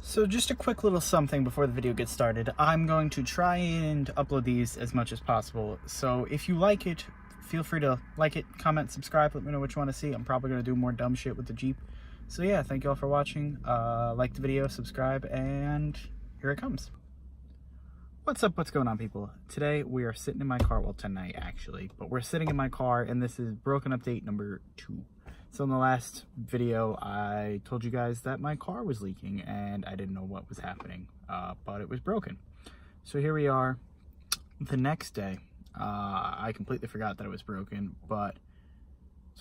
So just a quick little something before the video gets started. I'm going to try and upload these as much as possible. So if you like it, feel free to like it, comment, subscribe, let me know what you want to see. I'm probably going to do more dumb shit with the Jeep. So yeah, thank you all for watching. Like the video, subscribe, and here it comes. What's up, what's going on, people? Today we are sitting in my car, well tonight actually, but we're sitting in my car and this is broken update number 2. So in the last video, I told you guys that my car was leaking and I didn't know what was happening, but it was broken. So here we are the next day. I completely forgot that it was broken, so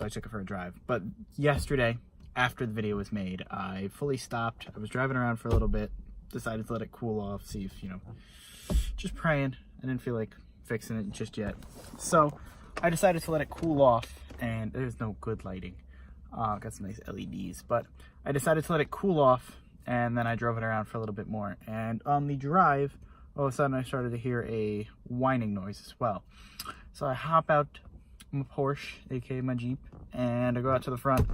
I took it for a drive. But yesterday, after the video was made, I fully stopped. I was driving around for a little bit, decided to let it cool off, see if, just praying. I didn't feel like fixing it just yet. So I decided to let it cool off, and there's no good lighting. Got some nice LEDs, but I decided to let it cool off, and then I drove it around for a little bit more. And on the drive, all of a sudden I started to hear a whining noise as well. So I hop out my Porsche, aka my Jeep, and I go out to the front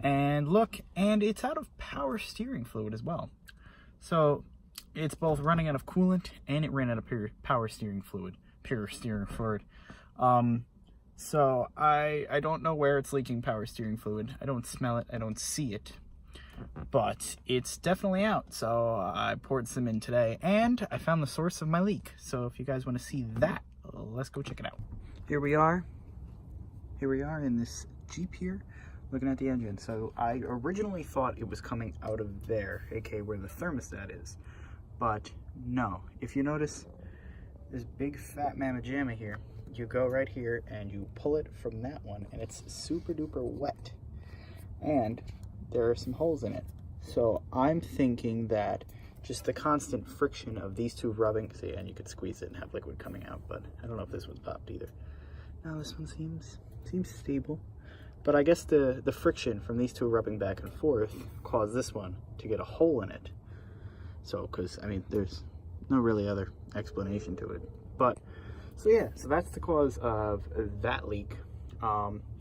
and look, and it's out of power steering fluid as well. So it's both running out of coolant and it ran out of power steering fluid. So I don't know where it's leaking power steering fluid. I don't smell it, I don't see it, but it's definitely out. So I poured some in today and I found the source of my leak. So if you guys want to see that, let's go check it out. Here we are in this Jeep here, looking at the engine. So I originally thought it was coming out of there, aka where the thermostat is, but no. If you notice this big fat mamma jamma here, you go right here and you pull it from that one and it's super duper wet and there are some holes in it. So I'm thinking that just the constant friction of these two rubbing, see, and you could squeeze it and have liquid coming out, but I don't know if this one's popped either. Now this one seems stable, but I guess the friction from these two rubbing back and forth caused this one to get a hole in it. So, because I mean, there's no really other explanation to it, but so yeah, so that's the cause of that leak.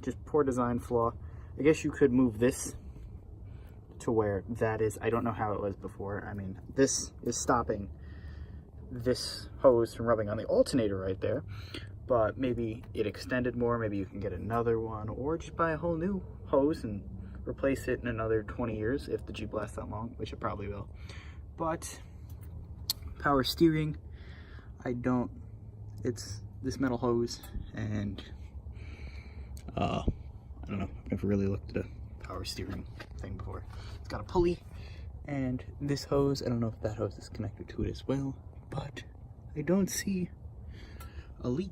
Just poor design flaw. I guess you could move this to where that is. I don't know how it was before. I mean, this is stopping this hose from rubbing on the alternator right there, but maybe it extended more. Maybe you can get another one, or just buy a whole new hose and replace it in another 20 years if the Jeep lasts that long, which it probably will. But power steering, it's this metal hose, and I don't know, I've never really looked at a power steering thing before. It's got a pulley, and this hose, I don't know if that hose is connected to it as well, but I don't see a leak.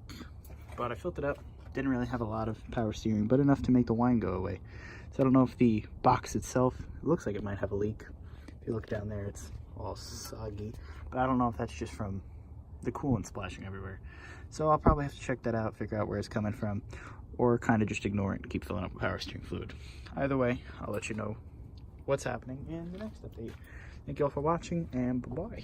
But I filled it up, didn't really have a lot of power steering, but enough to make the whine go away. So I don't know if the box itself, it looks like it might have a leak. If you look down there, it's all soggy, but I don't know if that's just from the coolant splashing everywhere. So I'll probably have to check that out, figure out where it's coming from, or kind of just ignore it and keep filling up with power steering fluid. Either way, I'll let you know what's happening in the next update. Thank you all for watching, and bye-bye.